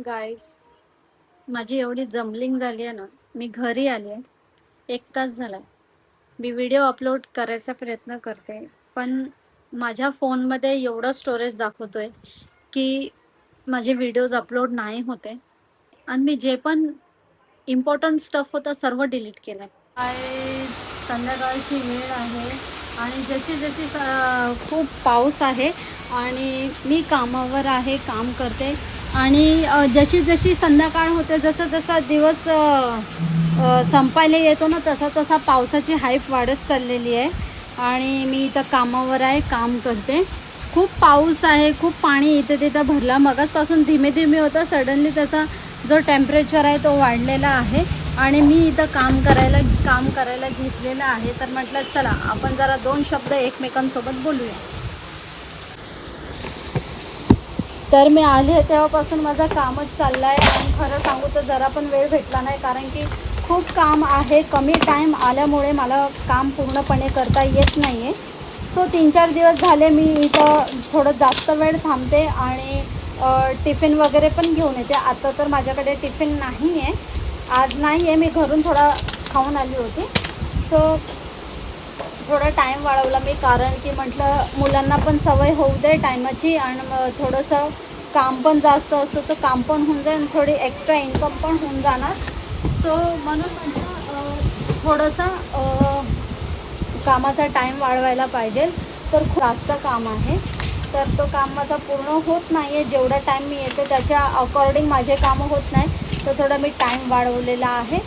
गाईस, माझी एवढी जमलिंग झाली आहे ना. मी घरी आली आहे. 1 तास झाला. मी व्हिडिओ अपलोड करायचा प्रयत्न करते, पण माझ्या फोनमध्ये एवढं स्टोरेज दाखवतोय की माझे व्हिडिओज अपलोड नाही होते आणि मी जे पण इम्पॉर्टंट स्टफ होता सर्व डिलीट केलं. संध्याकाळची वेळ आहे आणि जशी जशी खूप पाऊस आहे आणि मी कामावर आहे, काम करते आणि जशी जशी संध्याकाळ होते, जसं जसा दिवस संपायला येतो ना, तसा तसा पावसाची हाईप वाढत चाललेली आहे आणि मी इथं कामावर आहे, काम करते. खूप पाऊस आहे, खूप पाणी इथे तिथं भरला. मगाचपासून धीमे धीमे होतं, सडनली त्याचा जो टेम्परेचर आहे तो वाढलेला आहे आणि मी इथं काम करायला घेतलेलं आहे. तर म्हटलं चला आपण जरा 2 शब्द एकमेकांसोबत बोलूया. तर मी आले तेव्हापासून माझं कामच चाललं आहे आणि खरं सांगू तर जरा पण वेळ भेटला नाही, कारण की खूप काम आहे. कमी टाईम आल्यामुळे मला काम पूर्णपणे करता येत नाही आहे. सो 3-4 दिवस झाले मी इथं थोडं जास्त वेळ थांबते आणि टिफिन वगैरे पण घेऊन येते. आता तर माझ्याकडे टिफिन नाही आहे, आज नाही आहे. मी घरून थोडा खाऊन आली होती. सो थोडा टाईम वाढवला मी, कारण की म्हटलं मुलांना पण सवय होऊ दे टायमाची आणि थोडंसं काम पण जास्त असतं तर काम पण होऊन जाईल आणि थोडी एक्स्ट्रा इन्कम पण होऊन जाणार. सो म्हणून म्हटलं थोडंसं कामाचा टाईम वाढवायला पाहिजे. तर खूप जास्त काम आहे, तर तो काम माझा पूर्ण होत नाही आहे. जेवढा टाईम मी येते त्याच्या अकॉर्डिंग माझे कामं होत नाही, तर थोडा मी टाईम वाढवलेला आहे.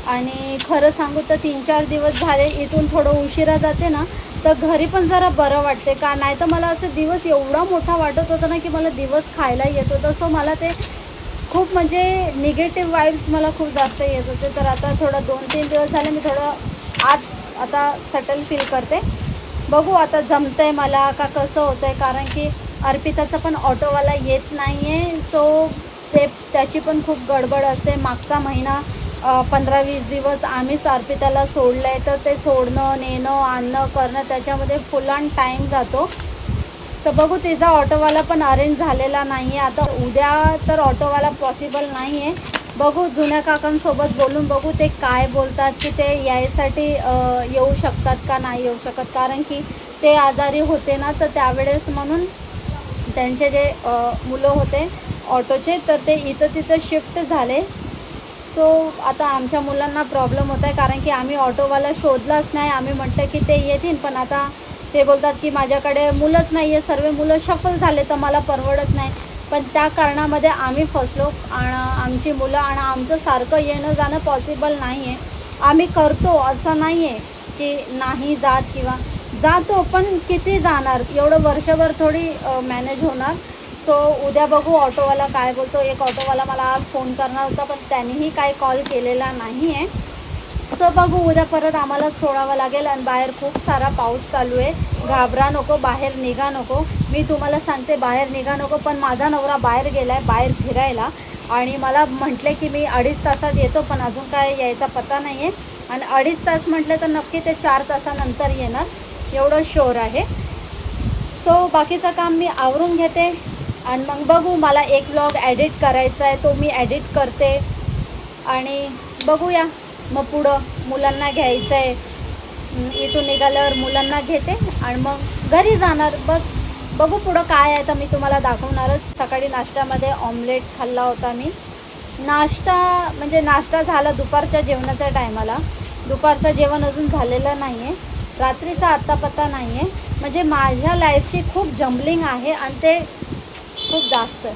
आणि खरं सांगू तर 3-4 दिवस झाले इथून थोडं उशिरा जाते ना, तर घरी पण जरा बरं वाटते. का नाही तर मला असं दिवस एवढा मोठा वाटत होता ना की मला दिवस खायला येत होतं. सो मला ते खूप म्हणजे निगेटिव्ह वाईब्स मला खूप जास्त येत होते. तर आता थोडं 2-3 दिवस झाले मी थोडं आज आता सटल फील करते. बघू आता जमतं आहे मला का कसं होतं आहे, कारण की अर्पिताचा पण ऑटोवाला येत नाही आहे. सो त्याची पण खूप गडबड असते. मागचा महिना 15-20 दिवस आम्हीच अर्पिताला सोडलं आहे, तर ते सोडणं, नेणं, आणणं, करणं त्याच्यामध्ये फुल ऑन टाईम जातो. तर बघू, तिचा ऑटोवाला पण अरेंज झालेला नाही आहे. आता उद्या तर ऑटोवाला पॉसिबल नाही आहे. बघू, जुन्या काकांसोबत बोलून बघू ते काय बोलतात, की ते यायसाठी येऊ शकतात का नाही येऊ शकत, कारण की ते आजारी होते ना, तर त्यावेळेस म्हणून त्यांचे जे मुलं होते ऑटोचे, तर ते इथं तिथं शिफ्ट झाले. सो आता आमच्या मुलांना प्रॉब्लेम होत आहे, कारण की आम्ही ऑटोवाला शोधलाच नाही. आम्ही म्हटलं की ते येतील, पण आता ते बोलतात की माझ्याकडे मुलंच नाही आहे, सर्व मुलं शफल झाले तर मला परवडत नाही. पण त्या कारणामध्ये आम्ही फसलो आणि आमची मुलं आणि आमचं सारखं येणं जाणं पॉसिबल नाही आहे. आम्ही करतो असं नाही आहे की नाही जात, किंवा जातो पण किती जाणार, एवढं वर्षभर थोडी मॅनेज होणार. सो उद्या बघू ऑटोवाला काय बोलतो. एक ऑटोवाला मला आज फोन करणार होता, पण त्यानेही काही कॉल केलेला नाही आहे. सो बघू, उद्या परत आम्हाला सोडावं लागेल. आणि बाहेर खूप सारा पाऊस चालू आहे. घाबरा नको, बाहेर निघा नको. मी तुम्हाला सांगते बाहेर निघा नको, पण माझा नवरा बाहेर गेला आहे बाहेर फिरायला आणि मला म्हटले की मी 2.5 तासात येतो, पण अजून काय यायचा पत्ता नाही आहे. आणि 2.5 तास म्हटलं तर नक्की ते 4 तासानंतर येणार, एवढं शुअर आहे. सो बाकीचं काम मी आवरून घेते आणि मग बघू. मला एक व्लॉग एडिट करायचा आहे, तो मी एडिट करते आणि बघूया मग पुढं. मुलांना घ्यायचं आहे, इथून निघाल्यावर मुलांना घेते आणि मग घरी जाणार. बस बघू पुढं काय आहे, तर मी तुम्हाला दाखवणारच. सकाळी नाश्त्यामध्ये ऑमलेट खाल्ला होता मी. नाश्ता म्हणजे नाश्ता झाला दुपारच्या जेवणाच्या टायमाला. दुपारचं जेवण अजून झालेलं नाही आहे, रात्रीचा आत्ता पत्ता नाही आहे. म्हणजे माझ्या लाईफची खूप जम्बलिंग आहे आणि ते खूप जास्त.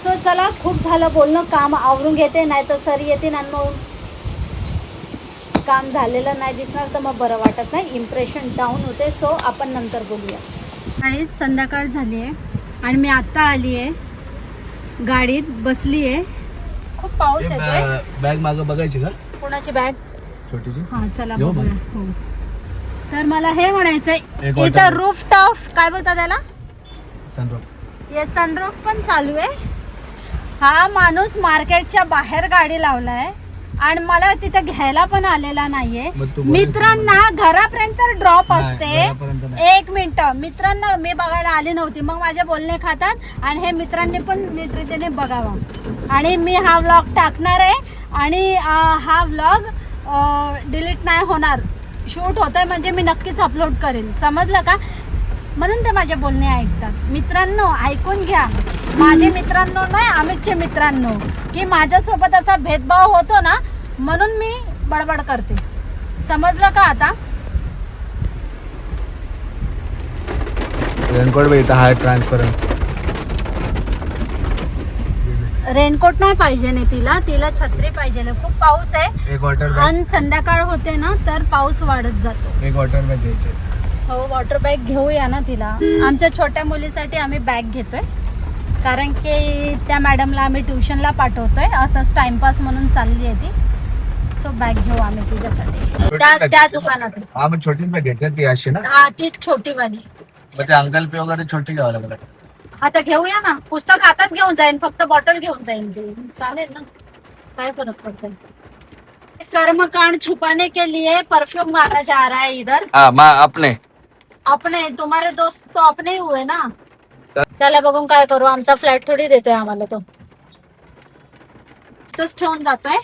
सो चला, खूप झालं बोलणं, काम आवरून घेते, नाही तर सर येतील आणि मग काम झालेलं नाही दिसणार, तर मग बरं वाटत नाही, इम्प्रेशन डाऊन होते. सो आपण नंतर बोलूया. काही संध्याकाळ झाली आहे आणि मी आत्ता आली आहे, गाडीत बसली आहे. खूप पाऊस येतोय. बॅग मागं बघायची का? कोणाची बॅग? छोटीची. हां चला येऊ बघूया. हो, तर मला हे म्हणायचंय, एक इथं order. रूफ टॉप काय बोलतात त्याला, सनरूफ. ये सनरूफ पण चालू आहे. हा माणूस मार्केटच्या बाहेर गाडी लावलाय आणि मला तिथे घ्यायला पण आलेला नाहीये. मग तू बोलायचं मित्रांना घरापर्यंत ड्रॉप नाही, असते. घरापर्यंत नाही. एक मिनिट, मित्रांना मी बघायला आली नव्हती, मग माझे बोलणे खातात आणि हे मित्रांनी पण नीटरीतीने बघावा. आणि मी हा व्लॉग टाकणार आहे आणि हा व्लॉग डिलीट नाही होणार, शूट होतोय म्हणजे मी नक्कीच अपलोड करेन, समजलं का? म्हणून ते माझे बोलणे ऐकतात. मित्रांनो ऐकून घ्या, माझे मित्रांनो नाही, अमितचे मित्रांनो, की माझ्यासोबत असा भेदभाव होतो ना, म्हणून मी बडबड करते, समजलं का आता? रेनकोट भेटा हाय ट्रान्सपरन्सी. रेनकोट नाही पाहिजे नाही तिला, तिला छत्री पाहिजे. खूप पाऊस आहे एक वॉटर बॅग, आणि संध्याकाळ होते ना तर पाऊस वाढत जातो. एक वॉटर बॅग घ्यायचे. हो, वॉटर बॅग घेऊया ना तिला. आमच्या छोट्या मुलीसाठी आम्ही बॅग घेतोय, कारण की त्या मॅडमला आम्ही ट्युशनला पाठवतोय, असंच टाइमपास म्हणून चालली आहे ती. सो बॅग घेऊ आम्ही तिच्यासाठी त्या दुकानात. हा मग छोटी बॅग घ्यायची ती अशी ना. हा, ती छोटी वाली. मग ते अंकल पे वगैरे छोटी घ्यावं लागेल. आता घेऊया ना, पुस्तक हातात घेऊन जाईन, फक्त बॉटल घेऊन जाईन ती, चालेल ना? काय फरक पडतो? कर्मकांड छुपाने के लिए परफ्यूम मारा जा रहा है इधर. अपने अपने तुम्हारे दोस्त तो अपने ही हुए ना. त्याला बघून काय करू, आमचा फ्लॅट थोडी देतोय आम्हाला तो. तस ठेवून जातोय.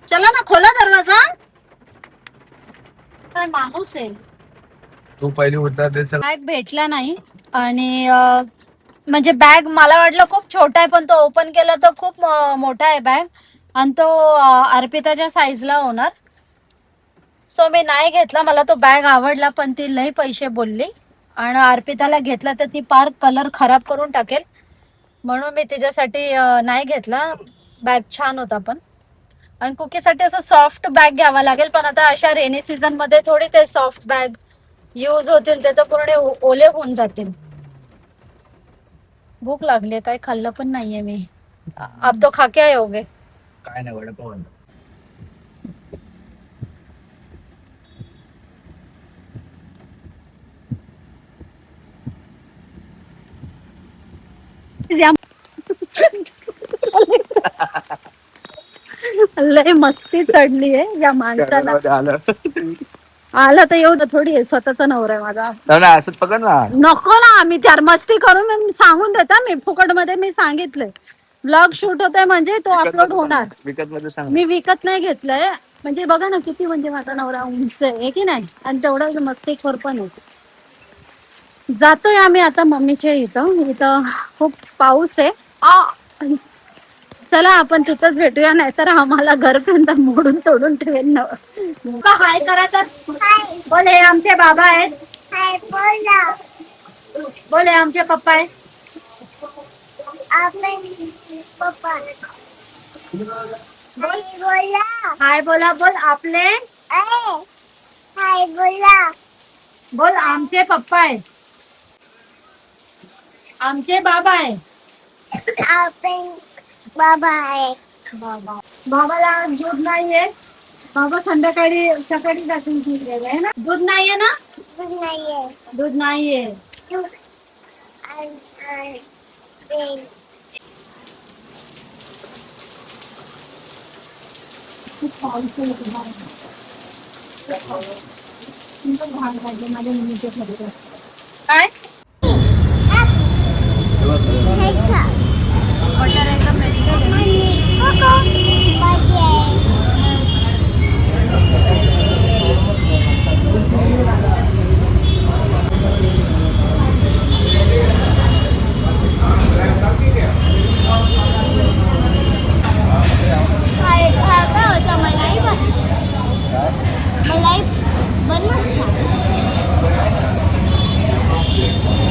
चला ना, खोला दरवाजा. काय माणूस आहे. तू पहिली होता ते बॅग भेटला नाही आणि म्हणजे बॅग मला वाटलं खूप छोटा आहे, पण तो ओपन केला तर खूप मोठा आहे बॅग आणि तो अर्पिताच्या साईजला होणार. सो मी नाही घेतला. मला तो बॅग आवडला पण ती लई पैसे बोलली आणि अर्पिताला घेतला तर ती पार कलर खराब करून टाकेल, म्हणून मी तिच्यासाठी नाही घेतला. बॅग छान होता पण, आणि कुकीसाठी असं सॉफ्ट बॅग घ्यावा लागेल, पण आता अशा रेनी सीझन मध्ये थोडी ते सॉफ्ट बॅग यूज होतील, ते तर पूर्ण ओले होऊन जातील. भूक लागली, काही खाल्लं पण नाहीये मी. आप तो खा के आए होगे. काय नाही वडापाव. लय मस्ती चढली आहे या माणसाला. आला तर येऊ, थोडी स्वतःचा नवरा आहे माझा. असंच पकड ना. नको ना, आम्ही त्यार मस्ती करून सांगून देता. मी फुकट मध्ये मी सांगितलंय व्लॉग शूट होतोय म्हणजे तो अपलोड होणार. विकत मध्ये सांग. मी विकत नाही घेतलंय, म्हणजे बघा ना किती म्हणजे माझा नवरा उंच आहे की नाही, आणि तेवढा मस्तीखोर पण आहे. जातोय आम्ही आता मम्मीच्या इथं खूप पाऊस आहे. चला आपण तिथंच भेटूया, नाहीतर आम्हाला घरपर्यंत मोडून तोडून ट्रेन हाय करा तर. बोले आमचे बाबा आहेत. बोले आमचे पप्पा आहेत. हाय बोला. बोल आपले. बोल आमचे पप्पा आहेत. आमचे बाबा आहे. बाबाला दूध नाहीये. बाबा सकाळी जातील गेले आहे ना. दूध नाहीये ना. दूध नाहीये. काय बटर एकदम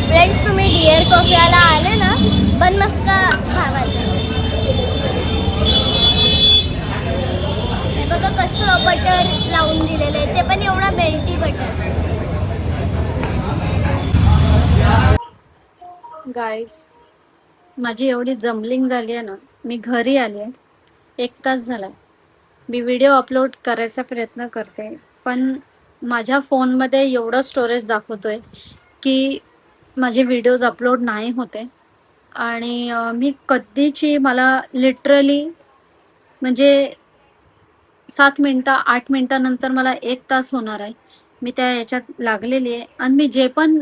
फ्रेंड्स, तुम्ही डिअर कॉफीला आले ना, बन मस्का खावायचं. हे बघा कसं बटर लावून दिलेलं आहे, ते पण एवढा मेल्टी बटर. गाईस, माझी एवढी जमलिंग झाली आहे ना, मी घरी आली आहे. 1 तास झाला. मी व्हिडिओ अपलोड करायचा प्रयत्न करते, पण माझ्या फोनमध्ये एवढं स्टोरेज दाखवतोय की माझे व्हिडिओज अपलोड नाही होते. आणि मी कधीची, मला लिटरली म्हणजे 7 मिनटं 8 मिनटानंतर मला 1 तास होणार आहे. मी त्या याच्यात लागलेली आहे आणि मी जे पण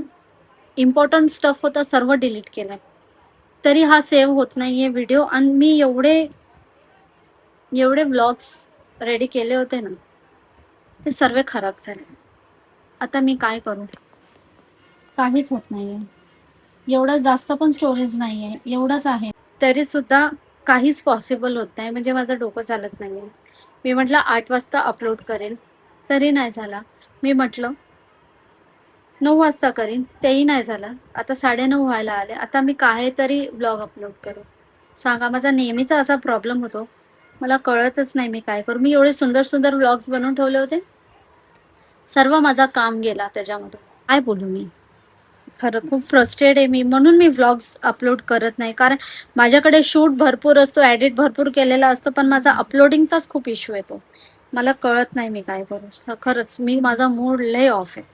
इम्पॉर्टंट स्टफ होता सर्व डिलीट केलाय. तरी हा सेव्ह होत नाहीये व्हिडिओ आणि मी एवढे व्लॉग्स रेडी केले होते ना, ते सर्व खराब झाले. आता मी काय करू? काहीच होत नाहीये. एवढं जास्त पण स्टोरेज नाहीये, एवढंच आहे. तरी सुद्धा काहीच पॉसिबल होत नाही, म्हणजे माझं डोकं चालत नाहीये. मी म्हटलं 8 वाजता अपलोड करेन, तरी नाही झाला. मी म्हटलं 9 वाजता करीन, तेही नाही झालं. आता 9:30 व्हायला आले. आता मी काहीतरी ब्लॉग अपलोड करू. सांगा, माझा नेहमीचा असा प्रॉब्लेम होतो. मला कळतच नाही मी काय करू. मी एवढे सुंदर सुंदर व्लॉग्स बनवून ठेवले होते. सर्व माझा काम गेला त्याच्यामध्ये. काय बोलू मी? खरं खूप फ्रस्ट्रेट आहे मी. म्हणून मी व्लॉग्स अपलोड करत नाही. कारण माझ्याकडे शूट भरपूर असतो, एडिट भरपूर केलेला असतो, पण माझा अपलोडिंगचाच खूप इश्यू येतो. मला कळत नाही मी काय करू. खरंच माझा मूड लय ऑफ आहे.